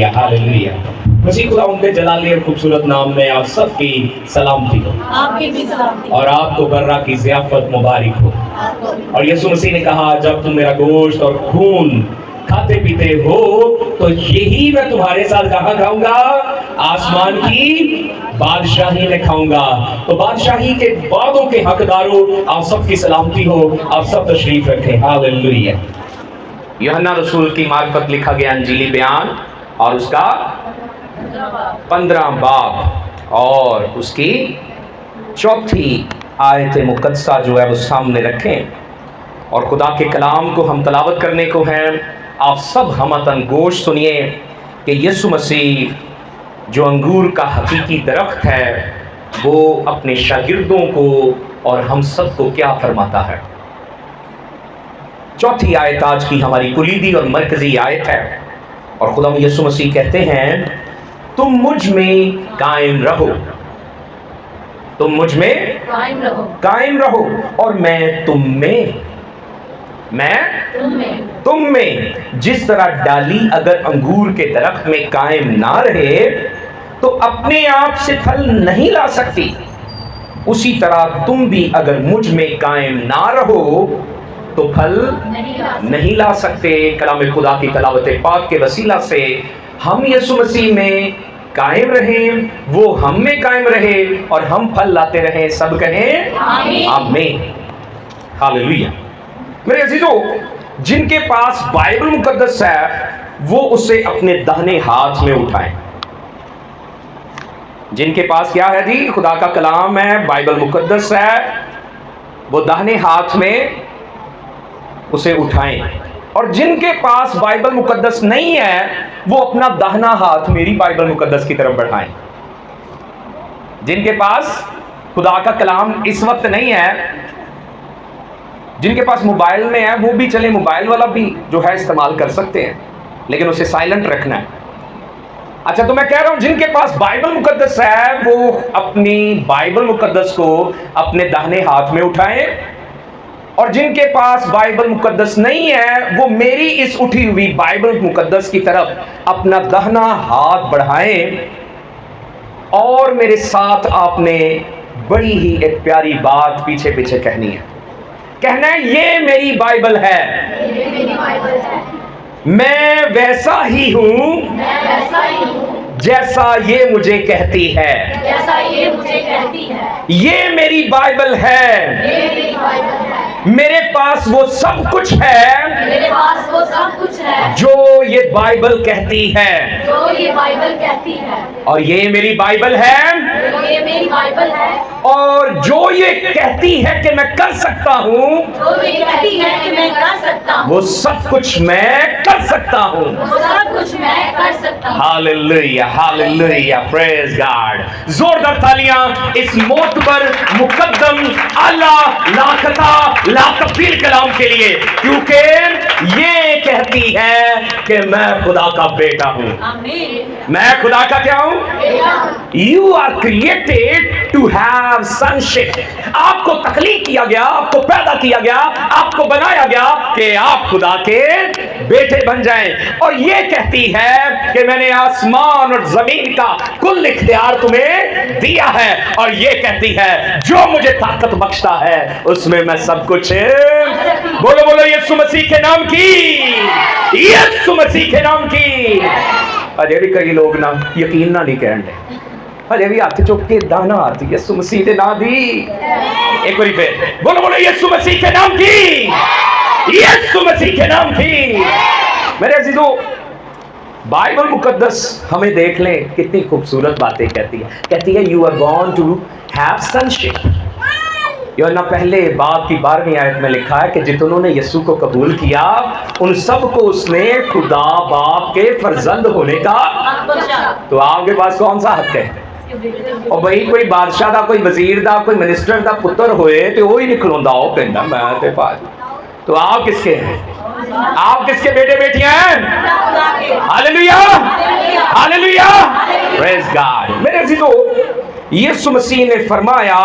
Hallelujah. मसीह खुदा उनके जलाली और खूबसूरत नाम में आप सबकी सलामती हो, आपकी भी सलामती और आपको बर्रा की ज़ियाफत मुबारक हो। और यीशु मसीह ने कहा, जब तुम मेरा गोश्त और खून खाते पीते हो तो यही मैं तुम्हारे साथ कहाँ खाऊंगा? आसमान की बादशाही में खाऊंगा। तो बादशाही के वादों के हकदारों, आप सबकी सलामती हो, आप सब तशरीफ रखें। हालेलुया। यूहन्ना रसूल की मार्फत लिखा गया अंजीली बयान और उसका 15 बाब और उसकी 4 आयत मुकद्दसा जो है वो सामने रखें और खुदा के कलाम को हम तलावत करने को हैं। आप सब हमतन गोश सुनिए कि यीशु मसीह जो अंगूर का हकीकी दरख्त है वो अपने शागिर्दों को और हम सब को क्या फरमाता है। 4 आयत आज की हमारी कुलीदी और मरकजी आयत है और खुदा यीशु मसीह कहते हैं, तुम मुझ में कायम रहो, तुम मुझ में कायम रहो और मैं तुम में, मैं तुम में। जिस तरह डाली अगर अंगूर के दरख्त में कायम ना रहे तो अपने आप से फल नहीं ला सकती, उसी तरह तुम भी अगर मुझ में कायम ना रहो तो फल नहीं ला सकते। कलाम खुदा की तलावत पाक के वसीला से हम यीशु मसीह में कायम रहें, वो हम में कायम रहे और हम फल लाते रहें। सब कहें आमीन। हालेलुया। मेरे अजीजों, जिनके पास बाइबल मुकद्दस है वो उसे अपने दाहिने हाथ में उठाएं। जिनके पास क्या है जी? खुदा का कलाम है, बाइबल मुकद्दस है, वो दाहिने हाथ में उसे उठाएं। और जिनके पास बाइबल मुकद्दस नहीं है वो अपना दाहिना हाथ मेरी बाइबल मुकद्दस की तरफ बढ़ाएं। जिनके पास खुदा का कलाम इस वक्त नहीं है, जिनके पास मोबाइल में है, वो भी चले, मोबाइल वाला भी जो है इस्तेमाल कर सकते हैं, लेकिन उसे साइलेंट रखना है। अच्छा, तो मैं कह रहा हूं जिनके पास बाइबल मुकद्दस है वो अपनी बाइबल मुकद्दस को अपने दाहिने हाथ में उठाएं, और जिनके पास बाइबल मुकद्दस नहीं है वो मेरी इस उठी हुई बाइबल मुकद्दस की तरफ अपना दाहिना हाथ बढ़ाएं। और मेरे साथ आपने बड़ी ही एक प्यारी बात पीछे पीछे कहनी है। कहना है, ये मेरी बाइबल है, मैं वैसा ही हूं जैसा ये मुझे कहती है, ये मेरी बाइबल है, मेरे पास वो सब कुछ है, जो ये बाइबल कहती है, और ये मेरी बाइबल है, और जो ये कहती है कि मैं कर सकता हूं, वो सब कुछ मैं कर सकता हूं। Hallelujah, hallelujah, praise God. जोरदार तालियां इस मोतबर मुकद्दम आला लाखता लातफील कलाम के लिए, क्योंकि ये कहती है कि मैं खुदा का बेटा हूं। मैं खुदा का क्या हूं? You are created to have sonship. आपको तख्लीक किया गया, आपको पैदा किया गया, आपको बनाया गया कि आप खुदा के बेटे बन जाएं। और ये कहती है कि मैंने आसमान और जमीन का कुल इख्तियार तुम्हें दिया है, और ये कहती है जो मुझे ताकत बख्शता है उसमें मैं सब कुछ। बोलो बोलो यीशु मसीह के नाम की, यीशु मसीह के नाम की। अरे भी कई लोग ना यकीन ना नहीं कहते, अरे भी हाथ चुक के दाना हाथ यीशु मसीह के नाम दी। एक बार फिर बोलो बोलो यीशु मसीह के नाम की, यीशु मसीह के नाम की। मेरे अजीजों, बाइबल मुकद्दस हमें देख लें कितनी खूबसूरत बातें कहती है you are born to have sonship. यूहन्ना पहले बाब की 12वीं आयत में लिखा है कि जितनों यीशु को कबूल किया उन सब को उसने खुदा बाप के फर्जंद होने का। तो आपके पास कौन सा हक है? और भाई कोई बादशाह दा, कोई वजीर दा, कोई मिनिस्टर दा पुत्र होए तो वो ही नहीं खलोंदा, वो कहता मैं ते पास। तो आप किसके हैं? आप किसके बेटे बेटियां हैं? Hallelujah, hallelujah, praise God. मेरे अजीजों, यीशु मसीह ने फरमाया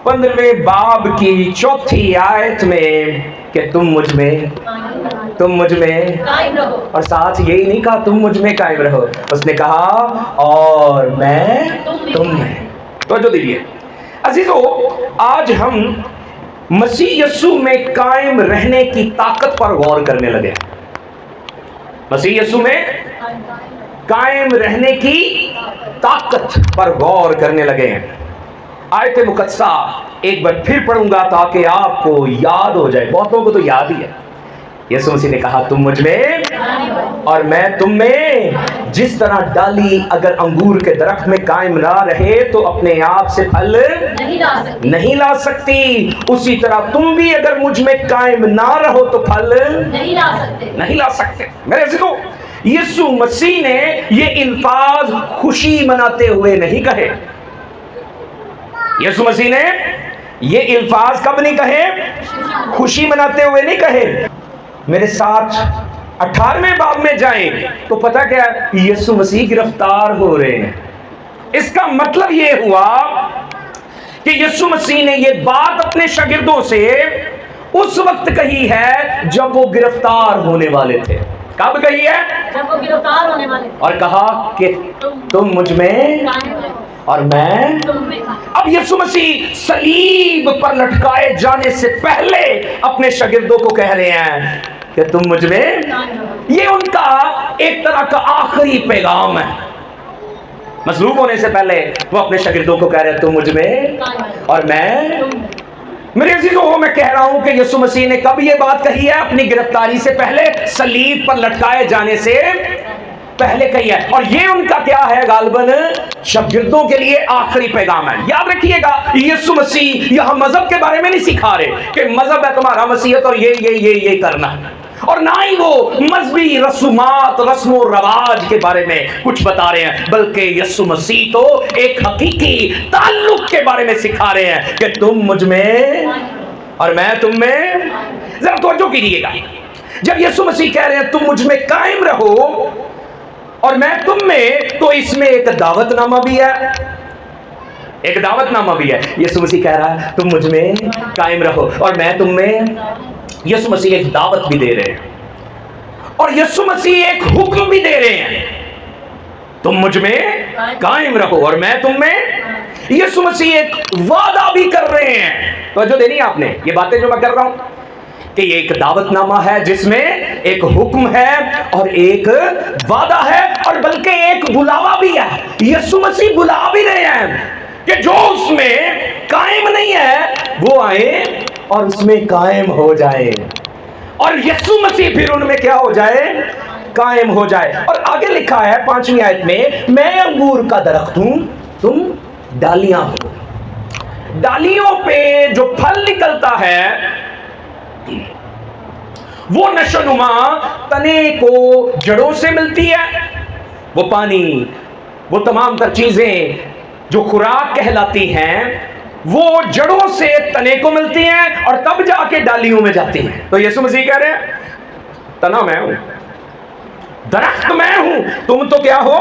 15वें बाब की 4 आयत में कि तुम मुझ में कायम रहो। और साथ यही नहीं कहा तुम मुझ में कायम रहो, उसने कहा और मैं तुम में। तो जो दीजिए अजीजों, आज हम मसीह यीशु में कायम रहने की ताकत पर गौर करने लगे। मसीह यीशु में कायम रहने की ताकत पर गौर करने लगे हैं। आयत मुकद्दसा एक बार फिर पढ़ूंगा ताकि आपको याद हो जाए। बहुतों को तो याद ही है। यीशु मसीह ने कहा तुम मुझ में और मैं तुम में। जिस तरह डाली अगर अंगूर के दरख्त में कायम ना रहे तो अपने आप से फल नहीं ला सकती, उसी तरह तुम भी अगर मुझ में कायम ना रहो तो फल नहीं ला सकते। मेरे अज़ीज़ों, यीशु मसीह ने ये अल्फाज खुशी मनाते हुए नहीं कहे। यीशु मसीह ने ये अल्फाज कब नहीं कहे? खुशी मनाते हुए नहीं कहे। मेरे साथ 18वें बाब में जाएं तो पता क्या, यीशु मसीह गिरफ्तार हो रहे हैं। इसका मतलब ये हुआ कि यीशु मसीह ने ये बात अपने शागिर्दों से उस वक्त कही है जब वो गिरफ्तार होने वाले थे। कब कही है? जब वो गिरफ्तार होने वाले। और कहा कि तुम मुझ में और मैं तुम में। अब यीशु मसीह सलीब पर लटकाए जाने से पहले अपने शागिर्दों को कह रहे हैं कि तुम मुझ में। ये उनका एक तरह का आखिरी पैगाम है। मसलूब होने से पहले वो अपने शागिर्दों को कह रहे हैं तुम मुझ में और मैं। मेरे अजीजों, मैं कह रहा हूं कि यीशु मसीह ने कब ये बात कही है? अपनी गिरफ्तारी से पहले, सलीब पर लटकाए जाने से पहले कही है। और ये उनका क्या है? गालबन शागिर्दों के लिए आखिरी पैगाम है। याद रखिएगा, यीशु मसीह यहां मजहब के बारे में नहीं सिखा रहे कि मजहब है तुम्हारा मसीहत और ये करना है, और ना ही वो मजहबी रसूमात, रस्मो रवाज के बारे में कुछ बता रहे हैं, बल्कि यीशु मसीह तो एक हकीकी ताल्लुक के बारे में सिखा रहे हैं कि तुम मुझ में और मैं तुम में। जरा तवज्जो कीजिएगा, जब यीशु मसीह कह रहे हैं तुम मुझ में कायम रहो और मैं तुम में, तो इसमें एक दावतनामा भी है। एक दावतनामा भी है। यीशु मसीह कह रहा है तुम मुझ में कायम रहो और मैं तुम में। यीशु मसीह एक दावत भी दे रहे हैं और यीशु मसीह एक हुक्म भी दे रहे हैं, तुम मुझ में कायम रहो और मैं तुम में। यीशु मसीह एक वादा भी कर रहे हैं। तो जो देनी है आपने, ये बातें जो मैं कर रहा हूं कि ये एक दावतनामा है जिसमें एक हुक्म है और एक वादा है और बल्कि एक बुलावा भी है। यीशु मसीह बुला भी रहे हैं कि जो उसमें कायम नहीं है वो आए और उसमें कायम हो जाए, और यीशु मसीह फिर उनमें क्या हो जाए? कायम हो जाए। और आगे लिखा है 5वीं आयत में, मैं अंगूर का दरख्त हूं, तुम डालियां हो। डालियों पे जो फल निकलता है वो नशोनुमा तने को जड़ों से मिलती है। वो पानी, वो तमाम तर चीजें जो खुराक कहलाती हैं वो जड़ों से तने को मिलती हैं और तब जाके डालियों में जाती हैं। तो यीशु मसीह कह रहे हैं तना मैं हूं, दरख्त मैं हूं, तुम तो क्या हो?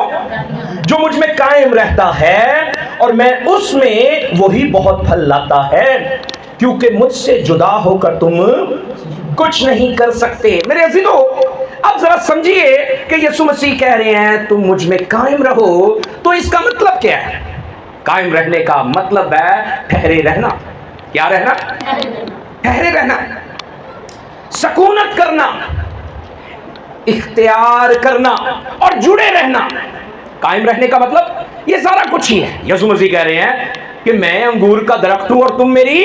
जो मुझ में कायम रहता है और मैं उसमें, वही बहुत फल लाता है, क्योंकि मुझसे जुदा होकर तुम कुछ नहीं कर सकते। मेरे अजीजों, अब जरा समझिए कि यीशु मसीह कह रहे हैं तुम मुझ में कायम रहो, तो इसका मतलब क्या है? कायम रहने का मतलब है ठहरे रहना। क्या रहना? ठहरे रहना, सकूनत करना, इख्तियार करना और जुड़े रहना। कायम रहने का मतलब ये सारा कुछ ही है। यीशु मसीह कह रहे हैं कि मैं अंगूर का दरख्त हूं और तुम मेरी।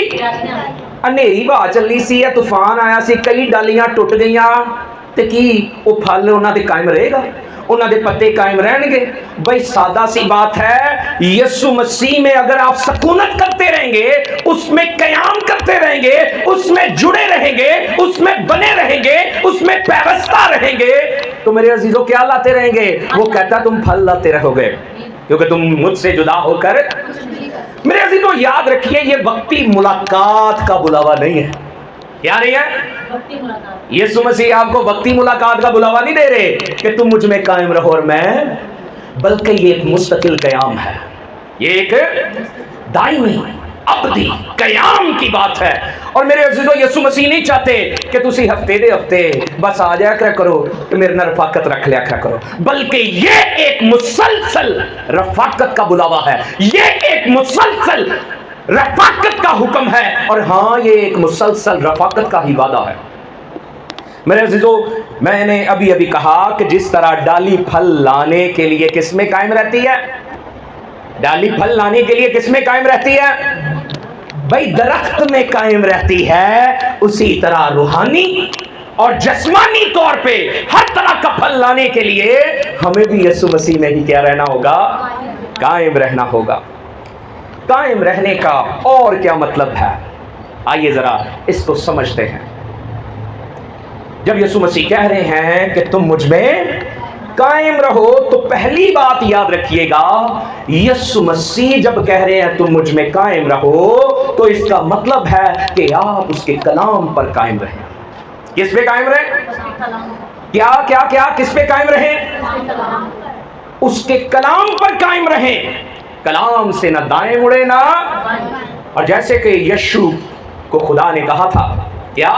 हनेरी हवा चली सी है, तूफान आया सी, कई डालियां टुट गईयां, ते की वो फल उन्हां दे कायम रहेगा? उन्हां दे पत्ते कायम रहणगे? भाई सादा सी बात है, यीशु मसीह में अगर आप सकूनत करते रहेंगे, उसमें कयाम करते रहेंगे, उसमें जुड़े रहेंगे, उसमें बने रहेंगे, उसमें पैवस्ता रहेंगे, तो मेरे अजीजों क्या लाते रहेंगे? वो कहता तुम फल लाते रहोगे, क्योंकि तुम मुझसे जुदा होकर। मेरे अजीजों, याद रखिए, ये वक्ती मुलाकात का बुलावा नहीं है। क्या नहीं है? यीशु मसीह आपको वक्ती मुलाकात का बुलावा नहीं दे रहे कि तुम मुझ में कायम रहो और मैं, बल्कि ये एक मुस्तकिल कयाम है, ये एक दायमी अबदी कयाम की बात है। और मेरे अजीजों, यीशु मसीह नहीं चाहते कि तुसी हफ्ते दे हफ्ते बस आ जाया क्या करो तो मेरे नाल रफाकत रख लिया क्या करो, बल्कि ये एक मुसलसल रफाकत का बुलावा है, ये एक मुसलसल रफाकत का हुक्म है, और हाँ, ये एक मुसलसल रफाकत का ही वादा है। मेरे अजीजों, मैंने अभी अभी कहा कि जिस तरह डाली फल लाने के लिए किसमें कायम रहती है, डाली फल लाने के लिए किसमें कायम रहती है भाई, दरख्त में कायम रहती है, उसी तरह रूहानी और जिस्मानी तौर पे हर तरह का फल लाने के लिए हमें भी यीशु मसीह में ही क्या रहना होगा, कायम रहना होगा। कायम रहने का और क्या मतलब है, आइए जरा इसको समझते हैं। जब यीशु मसीह कह रहे हैं कि तुम मुझ में कायम रहो, तो पहली बात याद रखिएगा, यीशु मसीह जब कह रहे हैं तुम मुझ में कायम रहो, तो इसका मतलब है कि आप उसके कलाम पर कायम रहें। किस पे कायम रहें? क्या क्या क्या किस पे कायम रहें? उसके कलाम पर कायम रहें। कलाम से ना दाएं मुड़े ना, और जैसे कि यीशु को खुदा ने कहा था क्या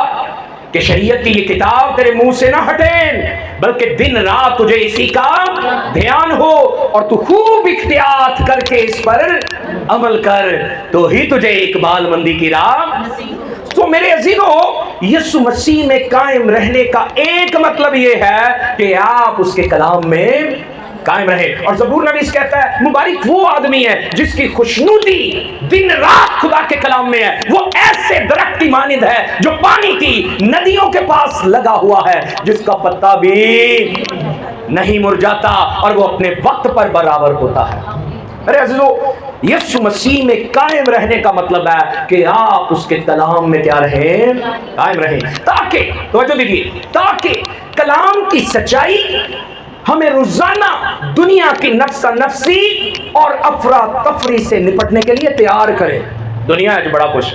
कि शरीयत की ये किताब तेरे मुंह से ना हटे, बल्कि दिन रात तुझे इसी का ध्यान हो और तू खूब इख्तियार करके इस पर अमल कर, तो ही तुझे इकबालमंदी की राह। तो मेरे अजीजों, यीशु मसीह में कायम रहने का एक मतलब ये है कि आप उसके कलाम में कायम रहे। और ज़बूर नबी कहता है, मुबारक वो आदमी है जिसकी खुशनुदी दिन रात खुदा के कलाम में है। वो ऐसे दरख्त की मानिंद है जो पानी की नदियों के पास लगा हुआ है, जिसका पत्ता भी नहीं मुरझाता और वो अपने वक्त पर बराबर होता है। अरे अज़ीज़ों, यीशु मसीह में कायम रहने का मतलब है कि आप उसके कलाम में क्या रहें, कायम रहें, ताकि तवज्जो दीजिए, ताकि कलाम की सच्चाई हमें रोजाना दुनिया की नफ्सा नफ्सी और अफरा तफरी से निपटने के लिए तैयार करे। दुनिया आज बड़ा कुछ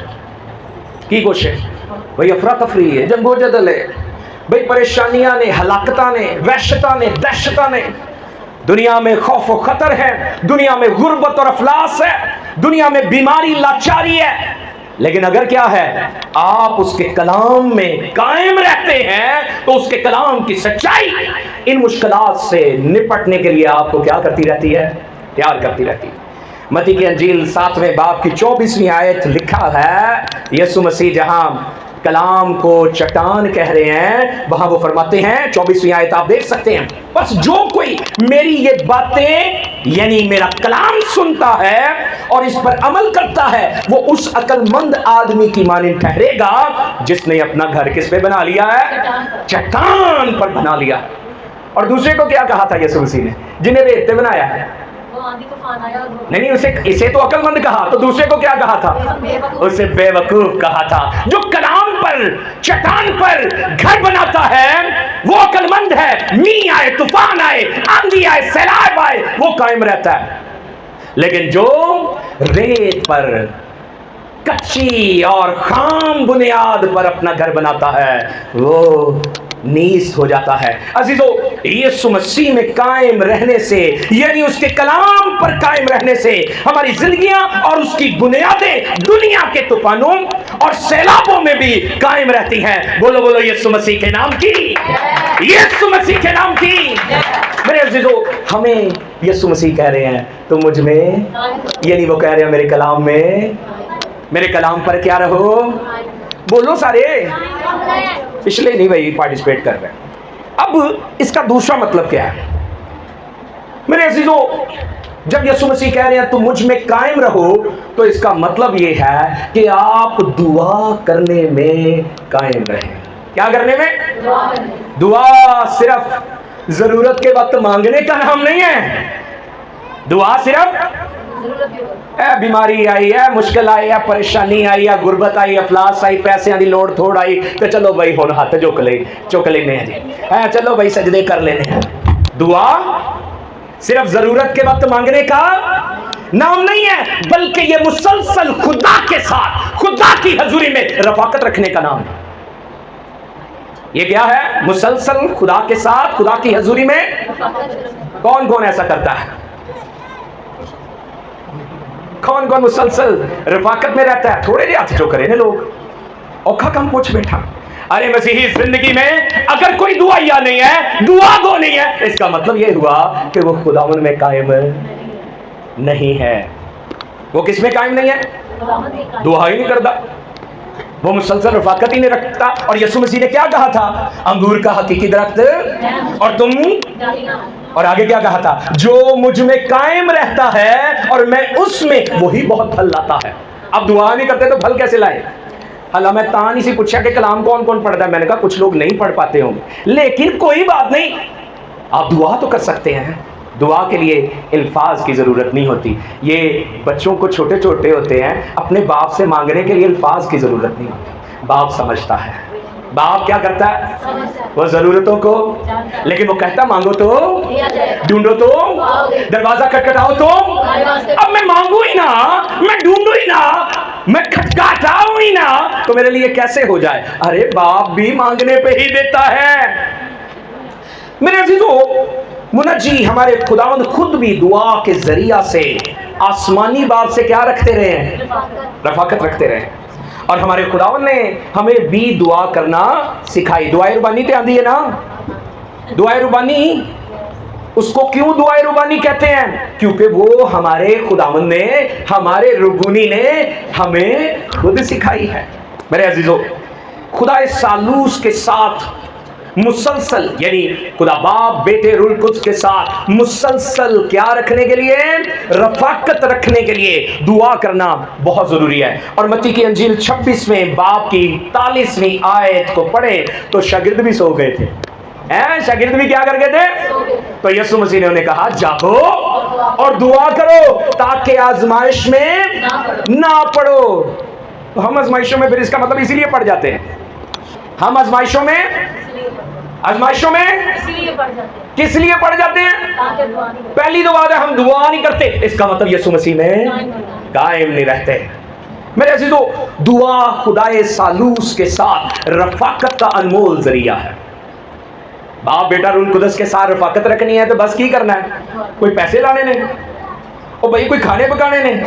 की कुछ है भाई, अफरा तफरी है, जंगो जदल है भाई, परेशानियां ने, हलाकता ने, वहशता ने, दहशता ने, दुनिया में खौफ और खतर है, दुनिया में गुर्बत और अफलास है, दुनिया में बीमारी लाचारी है। लेकिन अगर क्या है, आप उसके कलाम में कायम रहते हैं, तो उसके कलाम की सच्चाई इन मुश्किलात से निपटने के लिए आपको क्या करती रहती है, तैयार करती रहती है। मत्ती की अंजील 7वें बाब की 24वीं आयत लिखा है, यीशु मसीह जहां कलाम को चट्टान कह रहे हैं, वहां वो फरमाते हैं, 24वीं आयत आप देख सकते हैं, बस जो कोई मेरी ये बातें यानी मेरा कलाम सुनता है और इस पर अमल करता है, वो उस अक्लमंद आदमी की मानिंद ठहरेगा जिसने अपना घर किस पे बना लिया है, चट्टान पर बना लिया है। और दूसरे को क्या कहा था यीशु मसीह ने, जिन्हें रेत पे बनाया है, नहीं, उसे इसे तो अक्लमंद कहा, तो दूसरे को क्या कहा था, उसे बेवकूफ कहा था। जो कलाम पर, चट्टान पर घर बनाता है वो अक्लमंद है। मी आए, तूफान आए, आंधी आए, सैलाब आए, वो कायम रहता है। लेकिन जो रेत पर कच्ची और खाम बुनियाद पर अपना घर बनाता है, वो नीस हो जाता है। अजीजों, यीशु मसीह में कायम रहने से, यानी उसके कलाम पर कायम रहने से, हमारी जिंदगियां और उसकी बुनियादें दुनिया के तूफानों और सैलाबों में भी कायम रहती हैं। बोलो बोलो यीशु मसीह के नाम की, यीशु मसीह के नाम की। मेरे अजीजों, हमें यीशु मसीह कह रहे हैं तुम मुझ में, यानी वो कह रहे हैं मेरे कलाम में, मेरे कलाम पर क्या रहो। बोलो सारे, पिछले नहीं भाई पार्टिसिपेट कर रहे हैं। अब इसका दूसरा मतलब क्या है मेरे अजीजों, जब यीशु मसीह कह रहे हैं तुम मुझ में कायम रहो, तो इसका मतलब ये है कि आप दुआ करने में कायम रहें। क्या करने में? दुआ सिर्फ जरूरत के वक्त मांगने का नाम नहीं है। दुआ सिर्फ बीमारी आई है, मुश्किल आई है, परेशानी आई है, गुरबत आई, अफलास आई, पैसे की लोड़ थोड़ आई, तो चलो भाई हुण हाथ चुक लेने हैं जी, चलो भाई सजदे कर लेने हैं। दुआ सिर्फ जरूरत के वक्त मांगने का नाम नहीं है, बल्कि ये मुसलसल खुदा के साथ, खुदा की हजूरी में रफाकत रखने का नाम है। ये क्या है? मुसलसल खुदा के साथ, खुदा की हजूरी में। कौन कौन ऐसा करता है? कौन कौन मुसलसल रफाकत में रहता है? थोड़े हाथ जो करे ना लोग, औखा कम पूछ बैठा। अरे मसीही जिंदगी में अगर कोई दुआया नहीं है, दुआ गो नहीं है, इसका मतलब ये हुआ कि वो खुदावन में कायम नहीं है। वो किस में कायम नहीं है? दुआ ही नहीं करता, वो मुसलसल रफाकत ही नहीं रखता। और यीशु मसीह ने क्या कहा था? अंगूर का हकीकी दरख्त और तुम, और आगे क्या कहा था? जो मुझ में कायम रहता है और मैं उसमें, वही बहुत फल लाता है। अब दुआ नहीं करते तो फल कैसे लाए? हला मैं तानी से पूछा कि कलाम कौन कौन पढ़ता है, मैंने कहा कुछ लोग नहीं पढ़ पाते होंगे, लेकिन कोई बात नहीं, आप दुआ तो कर सकते हैं। दुआ के लिए अल्फाज की ज़रूरत नहीं होती। ये बच्चों को छोटे छोटे होते हैं, अपने बाप से मांगने के लिए अल्फाज की ज़रूरत नहीं होती। बाप समझता है। बाप क्या करता है? वो ज़रूरतों को, लेकिन वो कहता मांगो तो, ढूंढो तो, दरवाज़ा खटखटाओ तो। अब मैं मांगू ही ना, मैं ढूंढू ही ना, मैं खटखटाऊं ही ना, तो मेरे लिए कैसे हो जाए? अरे बाप भी मांगने पे ही देता है। मेरे अजीजों, मुनज्जी हमारे खुदावंद खुद भी दुआ के जरिया से आसमानी बाप से क्या रखते रहे हैं? रफाकत रखते रहे। और हमारे खुदावंद ने हमें भी दुआ करना सिखाई। दुआए रुबानी तो आंदी है ना, दुआए रुबानी, उसको क्यों दुआए रुबानी कहते हैं? क्योंकि वो हमारे खुदावंद ने, हमारे रुबूनी ने हमें खुद सिखाई है। मेरे अजीजों, खुदा सालूस के साथ मुसलसल, यानी खुदा बाप बेटे रूह कुद्स के साथ मुसलसल क्या रखने के लिए? रफाकत रखने के लिए दुआ करना बहुत जरूरी है। और मत्ती की अंजील 26वें बाब की 41वीं आयत को पढ़े तो शागिर्द भी सो गए थे। शागिर्द भी क्या कर गए थे? तो यीशु मसीह ने उन्हें कहा जागो और दुआ करो ताकि आजमाइश में ना पड़ो। तो हम आजमाइशों में, फिर इसका मतलब इसीलिए पड़ जाते हैं, हम आजमाइशों में किस लिए पड़ जाते हैं? पहली तो बात है हम दुआ नहीं करते, इसका मतलब यीशु मसीह में कायम नहीं रहते। मेरे अजीजों, दुआ खुदाए सालूस के साथ रफाकत का अनमोल जरिया है। बाप बेटा रूह कुदस के साथ रफाकत रखनी है तो बस की करना है? कोई पैसे लाने नहीं, और भाई कोई खाने पकाने नहीं,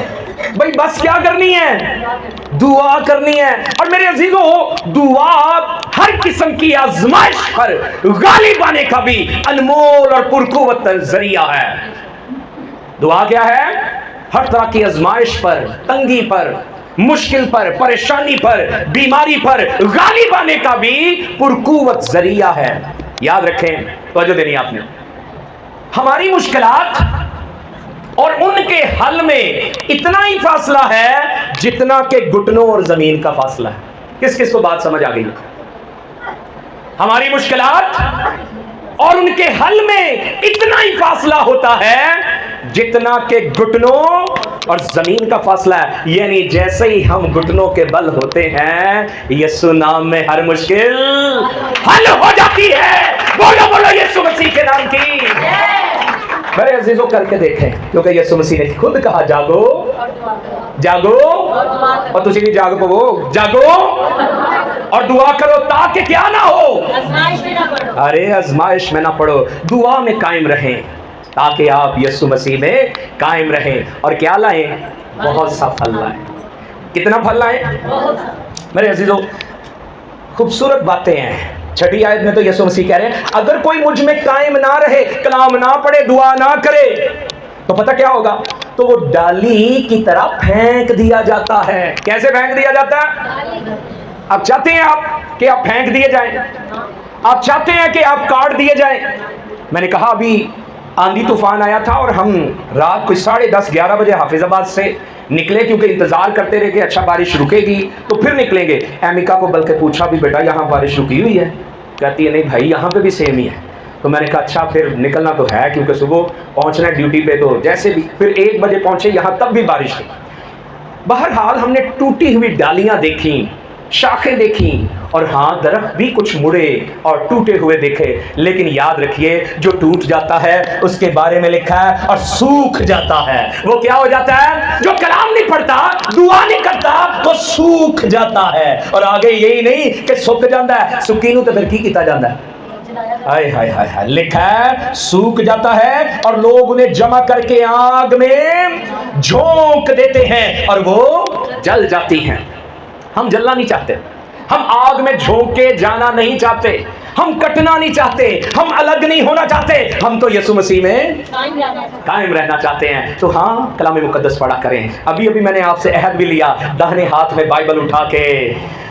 भाई बस क्या करनी है? दुआ करनी है। और मेरे अजीजों, दुआ हर किस्म की आजमाइश पर गालिब आने का भी अनमोल और पुरकुवत जरिया है। दुआ क्या है? हर तरह की आजमाइश पर, तंगी पर, मुश्किल पर, परेशानी पर, बीमारी पर गालिब आने का भी पुरकुवत जरिया है। याद रखें, तवज्जो देनी आपने, हमारी मुश्किलात और उनके हल में इतना ही फासला है जितना के घुटनों और जमीन का फासला है। किस किस को बात समझ आ गई? हमारी मुश्किलात और उनके हल में इतना ही फासला होता है जितना के घुटनों और जमीन का फासला है। यानी जैसे ही हम घुटनों के बल होते हैं, यीशु नाम में हर मुश्किल हल हो जाती है। बोलो बोलो यीशु मसीह के नाम की। मेरे अजीजों, करके देखें, क्योंकि यीशु मसीह ने खुद कहा जागो, जागो और तुझे भी जाग पवो, जागो और दुआ करो ताकि क्या ना हो? अरे आजमाइश में ना पड़ो। दुआ में कायम रहें ताकि आप यीशु मसीह में कायम रहें। और क्या लाएं? बहुत सा फल लाएं। कितना फल लाएं? मेरे अजीजों, खूबसूरत बातें हैं। 6ठी आयत में तो यीशु मसीह कह रहे हैं, अगर कोई मुझ में कायम ना रहे, कलाम ना पढ़े, दुआ ना करे, तो पता क्या होगा? तो वो डाली की तरह फेंक दिया जाता है। कैसे फेंक दिया जाता है? आप चाहते हैं कि आप फेंक दिए जाएं? आप चाहते हैं कि आप काट दिए जाएं? मैंने कहा अभी आंधी तूफान आया था और हम रात को 10:30-11 बजे हाफिजाबाद से निकले, क्योंकि इंतजार करते रहे कि अच्छा बारिश रुकेगी तो फिर निकलेंगे। एमिका को बल्कि पूछा भी, बेटा यहाँ बारिश रुकी हुई है? कहती है नहीं भाई, यहाँ पे भी सेम ही है। तो मैंने कहा अच्छा फिर निकलना तो है, क्योंकि सुबह पहुँचना है ड्यूटी पे, तो जैसे भी फिर 1 बजे पहुँचे यहाँ, तब भी बारिश थी। बहरहाल हमने टूटी हुई डालियाँ देखी, शाखें देखी, और हाँ दरख्त भी कुछ मुड़े और टूटे हुए देखे। लेकिन याद रखिए, जो टूट जाता है उसके बारे में लिखा है और सूख जाता है। वो क्या हो जाता है? जो कलाम नहीं पढ़ता, दुआ नहीं करता, वो सूख जाता है। और आगे यही नहीं कि सूख जाता है, सुकीनू तो फिर की किया जाता है? हाय हाय हाय हाय, लिखा है सूख जाता है और लोग उन्हें जमा करके आग में झोंक देते हैं और वो जल जाती हैं। हम जलना नहीं चाहते, हम आग में झोंक के जाना नहीं चाहते, हम कटना नहीं चाहते, हम अलग नहीं होना चाहते, हम तो यीशु मसीह में कायम रहना चाहते हैं। तो हाँ, कलाम मुकद्दस पढ़ा करें। अभी अभी मैंने आपसे अहद भी लिया, दाहिने हाथ में बाइबल उठा के,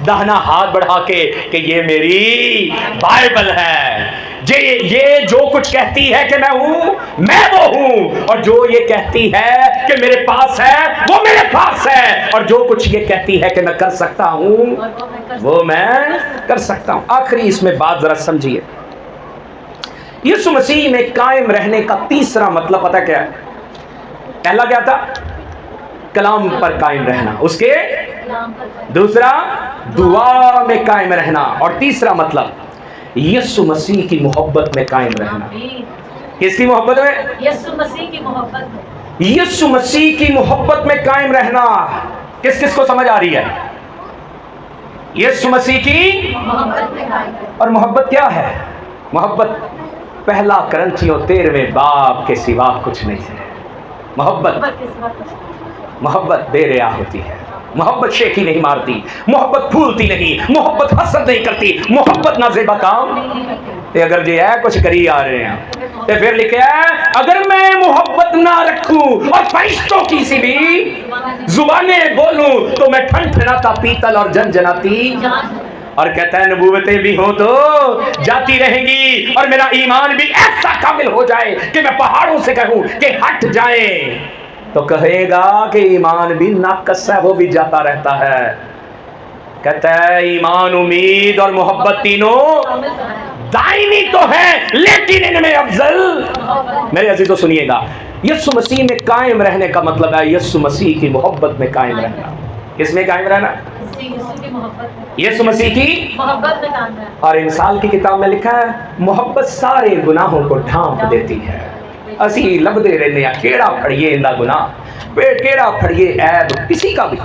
दाहिना हाथ बढ़ा के कि ये मेरी बाइबल है। ये जो कुछ कहती है कि मैं हूं, मैं वो हूं, और जो ये कहती है कि मेरे पास है, वो मेरे पास है, और जो कुछ ये कहती है कि मैं कर सकता हूं, वो मैं कर सकता हूं। आखिरी इसमें बात जरा समझिए, यीशु मसीह में कायम रहने का तीसरा मतलब पता क्या है? पहला क्या था? कलाम पर कायम रहना, उसके दूसरा दुआ में कायम रहना, और तीसरा मतलब यीशु मसीह की मोहब्बत में कायम रहना। किसकी मोहब्बत में? यीशु मसीह की मोहब्बत में। यीशु मसीह की मोहब्बत में कायम रहना किस किस को समझ आ रही है? यीशु मसीह की मोहब्बत में कायम। और मोहब्बत क्या है? मोहब्बत पहला करंथियों 13वें बाब के सिवा कुछ नहीं है। मोहब्बत बेरिया होती है, मोहब्बत शेखी नहीं मारती, मोहब्बत फूलती नहीं, मोहब्बत हसद नहीं करती, मोहब्बत ना ज़ेबा काम। तो अगर जो है कुछ करी आ रहे हैं तो फिर लिखे है, अगर मैं मोहब्बत ना रखूं और फरिश्तों की सी भी जुबानें बोलूं तो मैं ठनठनाता पीतल और जनजनाती। और कहता है नबूवतें भी हो तो जाती रहेंगी और मेरा ईमान भी ऐसा कामिल हो जाए कि मैं पहाड़ों से कहूं कि हट जाए, तो कहेगा कि ईमान भी नाकस है, वो भी जाता रहता है। कहता है ईमान, उम्मीद और मोहब्बत तीनों दायमी तो है, लेकिन इनमें अफजल। मेरे अजीजों सुनिएगा, यीशु मसीह में कायम रहने का मतलब है यीशु मसीह की मोहब्बत में कायम रहना। किसमें कायम रहना? यीशु मसीह की मोहब्बत में कायम रहना। और इंसाल की किताब में लिखा है, मोहब्बत सारे गुनाहों को ढांप देती है। असी लबदे रहने केड़ा फड़िए इंदा गुनाह, केड़ा फड़िए ऐब किसी का भी।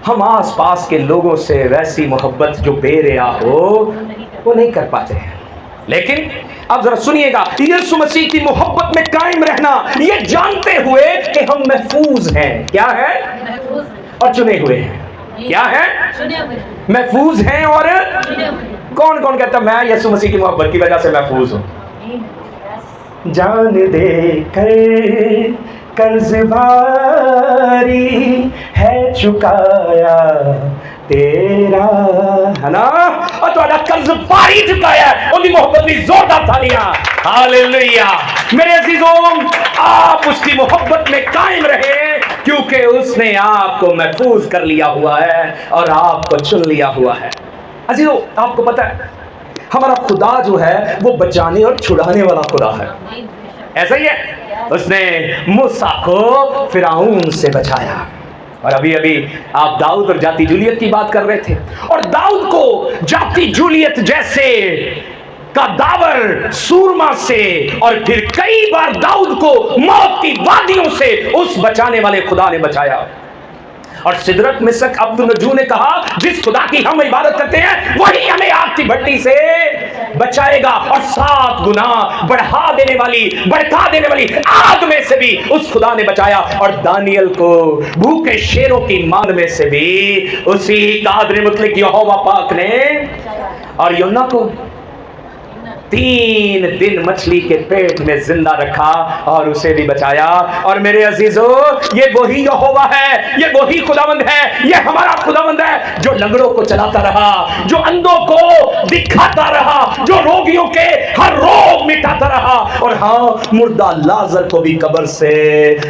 हम आस पास के लोगों से वैसी मोहब्बत जो बेरिया हो वो नहीं कर पाते हैं। लेकिन अब जरा सुनिएगा, यीशु मसीह की मोहब्बत में कायम रहना ये जानते हुए कि हम महफूज हैं। क्या है? और चुने हुए हैं। क्या है? महफूज हैं। और कौन कौन कहता मैं यीशु मसीह की मोहब्बत की वजह से महफूज हूं? जान दे कर कर्ज भारी है चुकाया तेरा, है ना? और तुम्हारा कर्ज भारी चुकाया, उनकी मोहब्बत भी जोरदार तालियां। हालेलुया। मेरे अजीजों, आप उसकी मोहब्बत में कायम रहे क्योंकि उसने आपको महफूज कर लिया हुआ है और आपको चुन लिया हुआ है। अजीजों, आपको पता है हमारा खुदा जो है वो बचाने और छुड़ाने वाला खुदा है। ऐसा ही है, उसने मूसा को फिरौन से बचाया। और अभी अभी आप दाऊद और जाति जूलियत की बात कर रहे थे, और दाऊद को जाति जूलियत जैसे का दावर सूरमा से, और फिर कई बार दाऊद को मौत की वादियों से उस बचाने वाले खुदा ने बचाया। और सिदरक मिसक अब्दुन्नजू ने कहा, जिस खुदा की हम इबादत करते हैं वही हमें आग की भट्टी से बचाएगा, और 7 गुना बढ़ा देने वाली, भड़का देने वाली आग में से भी उस खुदा ने बचाया। और दानियल को भूखे शेरों की मान में से भी उसी कादर मुतलक यहोवा पाक ने, और योना को 3 दिन मछली के पेट में जिंदा रखा और उसे भी बचाया। और मेरे अजीजों, ये वही यहोवा है, ये वही खुदावंद है, ये हमारा खुदावंद है जो लंगड़ों को चलाता रहा, जो अंधों को दिखाता रहा, जो रोगियों के हर रोग मिटाता रहा, और हाँ, मुर्दा लाजर को भी कब्र से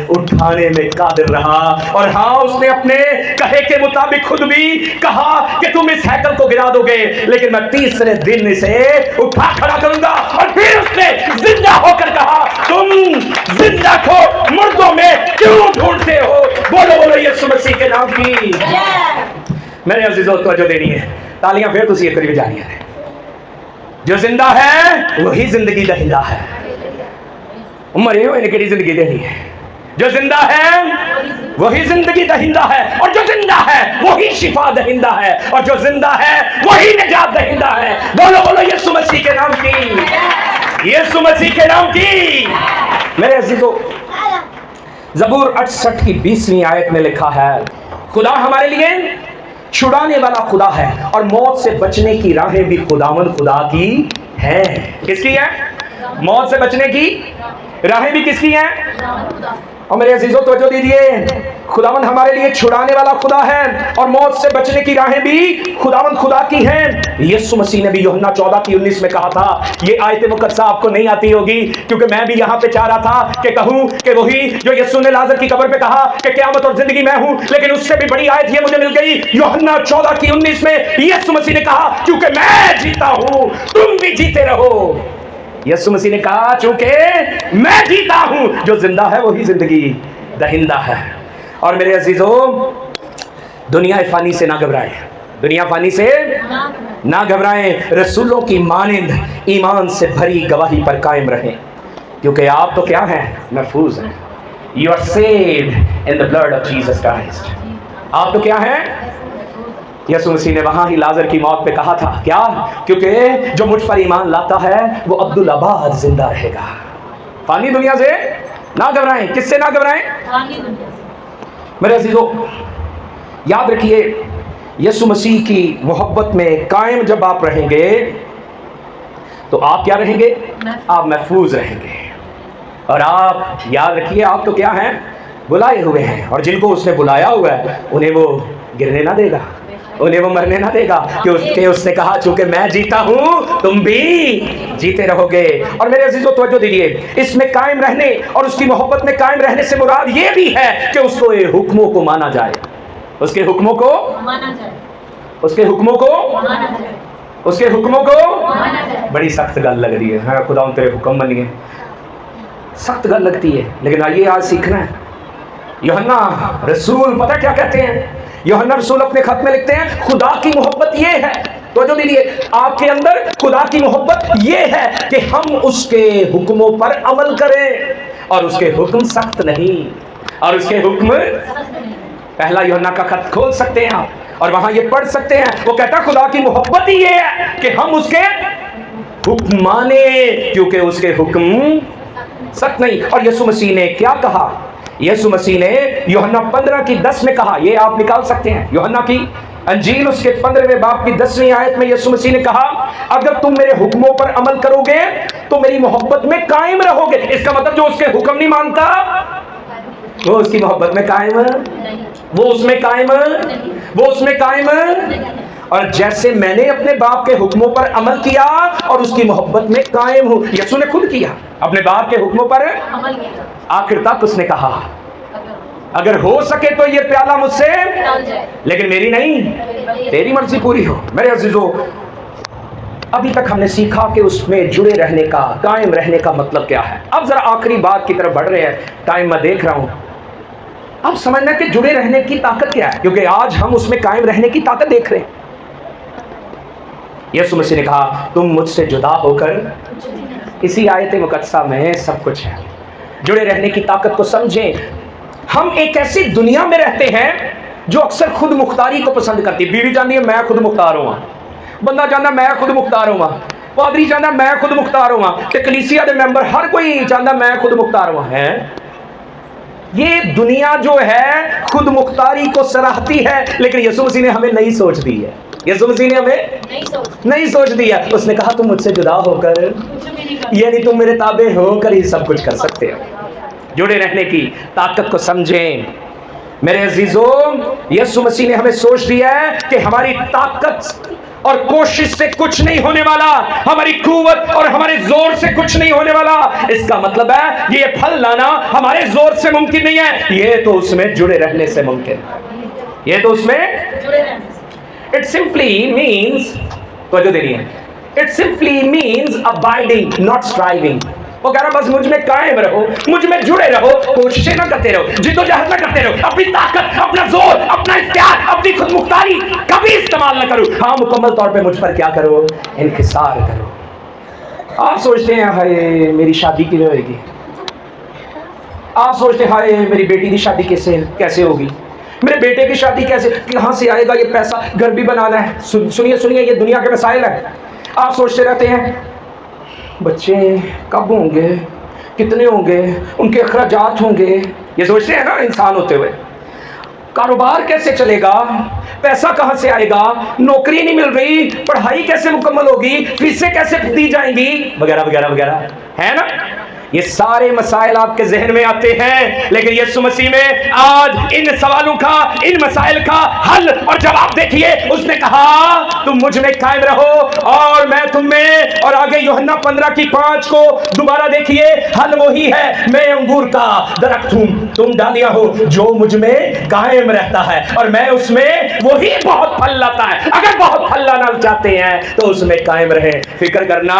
उठाने में कादिर रहा। और हाँ, उसने अपने कहे के मुताबिक खुद भी कहा कि तुम इस हैकल को गिरा दोगे, लेकिन मैं 3रे दिन इसे उठा खड़ा करूंगा। और फिर उसने जिंदा होकर कहा, तुम जिंदा को मुर्दों में क्यों ढूंढते हो? बोलो बोलो यीशु मसीह के नाम की। मेरे अजीजों, तवज्जो देनी है, तालियां फिर तुसी करीब जानी है। जो जिंदा है वही जिंदगी दहिंदा है। मरे हुए ने केड़ी जिंदगी देनी है? जो जिंदा है वही जिंदगी दहिंदा है, और जो जिंदा है वही शिफा दहिंदा है, और जो जिंदा है वही निजात दहिंदा है। बोलो बोलो यीशु मसीह के नाम की, यीशु मसीह के नाम की। मेरे अजीजों, ज़बूर 68 की 20वीं आयत में लिखा है, खुदा हमारे लिए छुड़ाने वाला खुदा है, और मौत से बचने की राहें भी खुदावंद खुदा की है। किसकी है? मौत से बचने की राहें भी किसकी हैं? और मेरे अजीजों तवज्जो दीजिए, खुदावंद हमारे लिए छुड़ाने वाला खुदा है, और मौत से बचने की राहें भी खुदावंद खुदा की हैं। यीशु मसीह ने भी यूहन्ना 14 की 19 में कहा था, ये आयत मुकद्दसा आपको नहीं आती होगी, क्योंकि मैं भी यहाँ पे चाह रहा था कि कहूँ कि वही जो यीशु ने लाजर की कब्र पे कहा कि क़यामत और जिंदगी मैं हूँ, लेकिन उससे भी बड़ी आयत ये मुझे मिल गई यूहन्ना 14 की 19 में। यीशु मसीह ने कहा, क्योंकि मैं जीता हूँ तुम भी जीते रहो। यीशु मसीह ने कहा, चूंकि मैं जीता हूं, जो जिंदा है वही जिंदगी दहिंदा है। और मेरे अजीजों, दुनिया फानी से ना घबराएं, दुनिया फानी से ना घबराएं, रसूलों की मानिंद ईमान से भरी गवाही पर कायम रहें, क्योंकि आप तो क्या हैं? महफूज हैं। You are saved in the blood of Jesus Christ. आप तो क्या हैं? यीशु मसीह ने वहां ही लाजर की मौत पे कहा था, क्या? क्योंकि जो मुझ पर ईमान लाता है वो अब्दुल अबाद जिंदा रहेगा। फानी दुनिया से ना घबराएं। किससे ना घबराएं? मेरे अजीजों, याद रखिए, यीशु मसीह की मोहब्बत में कायम जब आप रहेंगे तो आप क्या रहेंगे? आप महफूज रहेंगे। और आप याद रखिए, आप तो क्या हैं? बुलाए हुए हैं, और जिनको उसने बुलाया हुआ है उन्हें वो गिरने ना देगा, उन्हें वो मरने ना देगा, क्योंकि उसने कहा, चूंकि मैं जीता हूं तुम भी जीते रहोगे। और मेरे अजीजों तवज्जो दीजिए, इसमें कायम रहने और उसकी मोहब्बत में कायम रहने से मुराद ये भी है कि उसको ये हुक्मों को माना जाए, उसके हुक्मों को माना जाए, उसके हुक्मों को माना जाए, उसके हुक्मों को माना जाए। बड़ी सख्त गल लग रही है, हाँ खुदा तेरे हुक्म बनिए, सख्त गल लगती है, लेकिन आइए आज सीखना है। यूहन्ना रसूल पता क्या कहते हैं? यूहन्ना रसूल अपने खत में लिखते हैं, खुदा की मोहब्बत ये है, तो जो दीजिए, आपके अंदर खुदा की मोहब्बत ये है कि हम उसके हुक्मों पर अमल करें, और उसके हुक्म सख्त नहीं, और उसके हुक्म, पहला यूहन्ना का खत खोल सकते हैं आप और वहां ये पढ़ सकते हैं। वो कहता खुदा की मोहब्बत ही ये है कि हम उसके हुक्म माने, क्योंकि उसके हुक्म सख्त नहीं। और यीशु मसीह ने क्या कहा? यीशु मसीह ने यूहन्ना 15 की 10 में कहा, ये आप निकाल सकते हैं, यूहन्ना की अंजील उसके 15वें बाब की 10वीं आयत में यीशु मसीह ने कहा, अगर तुम मेरे हुक्मों पर अमल करोगे तो मेरी मोहब्बत में कायम रहोगे। इसका मतलब जो उसके हुक्म नहीं मानता वो उसकी मोहब्बत में कायम, वो उसमें कायम, वो उसमें कायम। और जैसे मैंने अपने बाप के हुक्मों पर अमल किया और उसकी मोहब्बत में कायम हूं, यीशु ने खुद किया, अपने बाप के हुक्मों पर अमल किया। आखिर तक उसने कहा, अगर हो सके तो ये प्याला मुझसे, लेकिन मेरी नहीं तेरी मर्जी पूरी हो। मेरे अजीजों, अभी तक हमने सीखा कि उसमें जुड़े रहने का, कायम रहने का मतलब क्या है। अब जरा आखिरी बात की तरफ बढ़ रहे हैं, टाइम मैं देख रहा हूं। अब समझना कि जुड़े रहने की ताकत क्या है, क्योंकि आज हम उसमें कायम रहने की ताकत देख रहे हैं। यीशु मसीह ने कहा, तुम मुझसे जुदा होकर, इसी आयत मुकद्दसा में सब कुछ है। जुड़े रहने की ताकत को समझें। हम एक ऐसी दुनिया में रहते हैं जो अक्सर खुद मुख्तारी को पसंद करती है। बीवी जानती है मैं खुद मुख्तार हूँ, बंदा जानता मैं खुद मुख्तार हूँ, पादरी जानता मैं खुद मुख्तार हूँ, कलीसिया के मेंबर हर कोई जानता मैं खुद मुख्तार हूँ। है ये दुनिया जो है खुद मुख्तारी को सराहती है, लेकिन यीशु मसीह ने हमें नई सोच दी है। यीशु मसीह ने हमें नई सोच दी है। उसने कहा तुम मुझसे जुदा होकर, यानी तुम मेरे ताबे होकर ही सब कुछ कर सकते हो। जुड़े रहने की ताकत को समझें। मेरे अजीजों, यीशु मसीह ने हमें सोच दिया है कि हमारी ताकत और कोशिश से कुछ नहीं होने वाला, हमारी कुव्वत और हमारे जोर से कुछ नहीं होने वाला। इसका मतलब है ये फल लाना हमारे जोर से मुमकिन नहीं है, ये तो उसमें जुड़े रहने से मुमकिन है। ये तो उसमें जुड़े रहने से। इट सिंपली मीन्स, तो जो देनी है, it simply means abiding not striving. वो कह रहा बस मुझ में कायम रहो, मुझ में जुड़े रहो, कोशिशें ना करते रहो, जिद्दोजहद ना करते रहो, अपनी ताकत, अपना जोर, अपना इख्तियार, अपनी खुद मुख्तारी कभी इस्तेमाल ना करो। हाँ, मुकम्मल तौर पे मुझ पर क्या करो? इन्किसार करो। आप सोचते हैं हाय मेरी शादी क्यों होगी, आप सोचते हैं हाय मेरी बेटी की शादी कैसे होगी, मेरे बेटे की शादी कैसे, कहाँ से आएगा ये पैसा, घर भी बनाना है। सुनिए सुनिए, ये दुनिया के मसाइल है। आप सोचते रहते हैं बच्चे कब होंगे, कितने होंगे, उनके अखराजात होंगे, ये सोचते हैं ना इंसान होते हुए। कारोबार कैसे चलेगा, पैसा कहाँ से आएगा, नौकरी नहीं मिल रही, पढ़ाई कैसे मुकम्मल होगी, फीसें कैसे दी जाएंगी, वगैरह वगैरह वगैरह, है ना। ये सारे मसाइल आपके जहन में आते हैं, लेकिन यीशु मसीह में आज इन सवालों का, इन मसाइल का हल और जवाब देखिए। उसने कहा तुम मुझ में कायम रहो और मैं तुम में। और आगे यूहन्ना 15:5 को दोबारा देखिए, हल वही है, मैं अंगूर का दरख्त हूं, तुम डालियां हो, जो मुझ में कायम रहता है और मैं उसमें, वही बहुत फल लाता है। अगर बहुत फल लाना चाहते हैं तो उसमें कायम रहे। फिक्र करना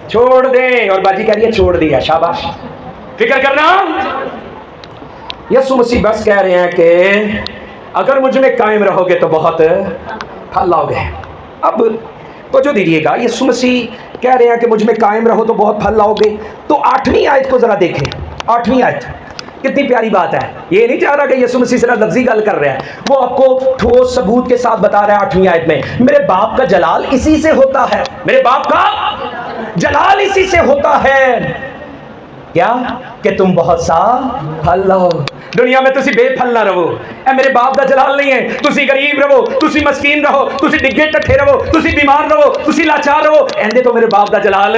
छोड़ दें। और बाजी कह रही है छोड़ दिया, शाबाश। फिक्र करना, यीशु मसीह बस कह रहे हैं कि अगर मुझ में कायम रहोगे तो बहुत फल लाओगे। अब तो जो दीजिएगा, यीशु मसीह कह रहे हैं कि मुझ में कायम रहो तो बहुत फल लाओगे। तो 8वीं आयत को जरा देखें। 8वीं आयत कितनी प्यारी बात है। ये नहीं चाह रहा कि यीशु मसीह सिर्फ लफ्जी गल कर रहे हैं, वो आपको ठोस सबूत के साथ बता रहा है। 8वीं आयत में, मेरे बाप का जलाल इसी से होता है, मेरे बाप का जलाल इसी से होता है, क्या कि तुम बहुत सा फल लाओ। दुनिया में तुसी बेफल ना रहो। ए मेरे बाप का जलाल नहीं है, तुसी गरीब रहो, तुसी मस्कीन रहो, तुसी डिग्गे टट्ठे रहो, तुसी बीमार रहो, तुसी लाचार रहो, एंदे तो मेरे बाप का जलाल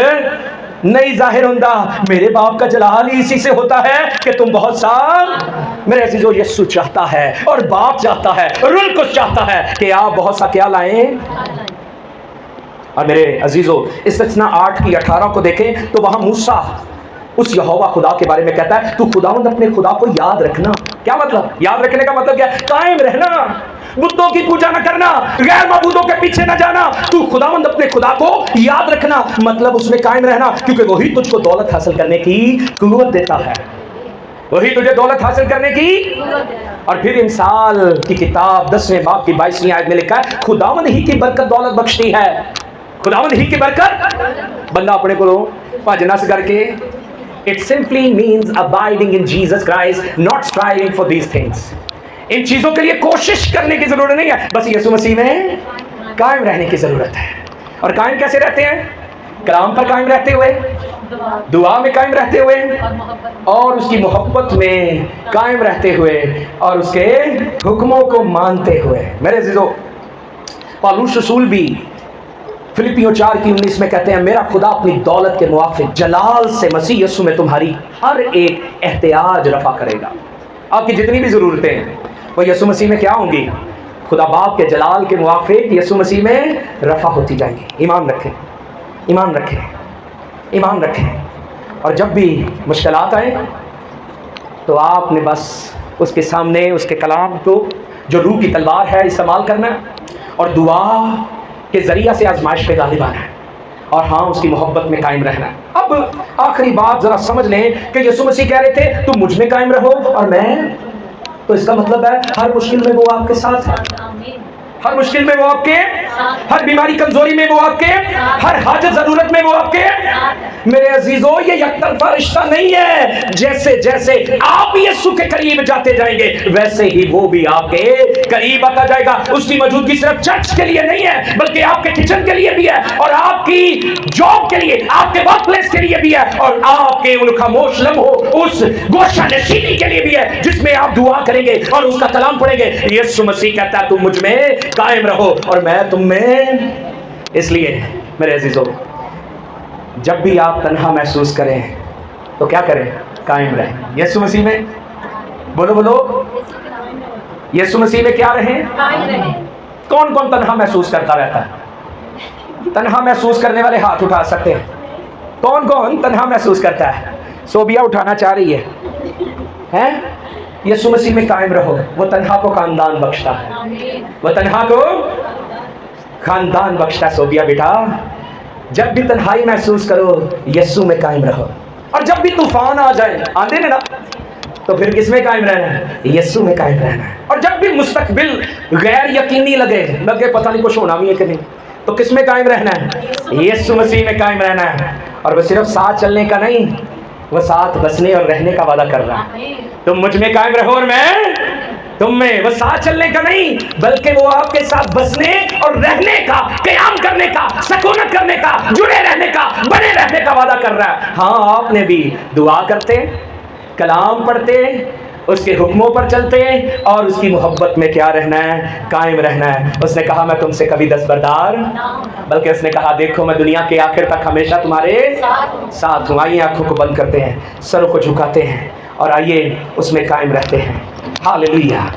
नहीं जाहिर होता। मेरे बाप का जलाल ही इसी से होता है कि तुम बहुत सा, मेरे अजीजों, यीशु चाहता है और बाप चाहता है, रूल कुछ चाहता है कि आप बहुत सा क्या लाएं। और मेरे अजीजों, इस्तिस्ना 8:18 को देखें तो वहां मूसा उस यहोवा खुदा के बारे में कहता है, तू खुदावंद अपने खुदा को याद रखना। क्या मतलब? याद रखने का मतलब क्या? कायम रहना, बुतों की पूजा न करना, गैर माबूदों के पीछे न जाना। तू खुदावंद अपने खुदा को याद रखना, मतलब उसमें कायम रहना, क्योंकि वही तुझको दौलत हासिल करने की कुव्वत देता है, वही तुझे दौलत हासिल करने की। और फिर इंसाल की किताब 10वें बाब की 22वीं आयत में लिखा है, खुदावंद ही की बरकत दौलत बख्शती है, खुदावंद ही की बरकत। बंदा अपने को भज नस करके, it simply means abiding in Jesus Christ, not striving for these things. इन चीजों के लिए कोशिश करने की जरूरत नहीं है, बस यीशु मसीह में कायम रहने की जरूरत है। और कायम कैसे रहते हैं? कलाम पर कायम रहते हुए, दुआ में कायम रहते हुए, और उसकी मोहब्बत में कायम रहते हुए, और उसके हुक्मों को मानते हुए। मेरे अजीजों, पौलुस रसूल भी फिलिपियों 4:19 में कहते हैं, मेरा खुदा अपनी दौलत के मुआफिक जलाल से मसीह यीशु में तुम्हारी हर एक एहतियाज रफा करेगा। आपकी जितनी भी ज़रूरतें हैं वो यीशु मसीह में क्या होंगी? खुदा बाप के जलाल के मुआफिक यीशु मसीह में रफा होती जाएंगी। ईमान रखें, ईमान रखें, ईमान रखें। और जब भी मुश्किलात आए तो आपने बस उसके सामने उसके कलाम को, जो रूह की तलवार है, इस्तेमाल करना और दुआ के जरिया से आजमाइश पे गालिब आना है, और हाँ, उसकी मोहब्बत में कायम रहना है। अब आखिरी बात जरा समझ लें कि यीशु मसीह कह रहे थे तुम मुझ में कायम रहो और मैं, तो इसका मतलब है हर मुश्किल में वो आपके साथ है, हर मुश्किल में वो आपके, हर बीमारी कमजोरी में वो आपके, हर हाजत जरूरत में वो आपके। मेरे अजीजों, ये एकतरफा रिश्ता नहीं है। जैसे जैसे आप यीशु के करीब जाते जाएंगे वैसे ही वो भी आपके करीब आता जाएगा। उसकी मौजूदगी सिर्फ चर्च के लिए नहीं है, बल्कि आपके किचन के लिए भी है, और आपकी जॉब के लिए, आपके वर्क प्लेस के लिए भी है, और आपके उन खामोश लम्हों, उस गोशा नशीनी के लिए भी है जिसमें आप दुआ करेंगे और उसका कलाम पढ़ेंगे। यीशु मसीह कहता है तुम मुझ में कायम रहो और मैं तुम में। इसलिए मेरे अजीजों, जब भी आप तन्हा महसूस करें तो क्या करें? कायम रहें यीशु मसीह में। बोलो बोलो, यीशु मसीह में क्या रहें? कौन कौन तन्हा महसूस करता रहता है? तन्हा महसूस करने वाले हाथ उठा सकते हैं। कौन कौन तन्हा महसूस करता है? सोबिया उठाना चाह रही है? यीशु मसीह में कायम रहो, वो तन्हा को खानदान बख्शता है, वो तन्हा को खानदान बख्शता है। सोबिया बेटा, जब भी तन्हाई महसूस करो यीशु में कायम रहो। और जब भी तूफान आ जाए, आंधे में ना, तो फिर किस में कायम रहना है? यीशु में कायम रहना है। और जब भी मुस्तकबिल गैर यकीनी लगे पता नहीं कुछ होना भी है कि नहीं, तो किस में कायम रहना है? यीशु मसीह में कायम रहना है। और वो सिर्फ साथ चलने का नहीं, वो साथ बसने और रहने का वादा कर रहा है। आमीन। तुम मुझ में कायम रहो और मैं तुम में। वो साथ चलने का नहीं, बल्कि वो आपके साथ बसने और रहने का, क़याम करने का, सकूनत करने का, जुड़े रहने का, बने रहने का वादा कर रहा है। हाँ, आपने भी दुआ करते, कलाम पढ़ते, उसके हुक्मों पर चलते और उसकी मोहब्बत में क्या रहना है, कायम रहना है। उसने कहा मैं तुमसे कभी दस्तबरदार, ना होगा। बल्कि उसने कहा देखो मैं दुनिया के आखिर तक हमेशा तुम्हारे साथ हूँ। आइए आंखों को बंद करते हैं, सरों को झुकाते हैं और आइए उसमें कायम रहते हैं। हालेलुया।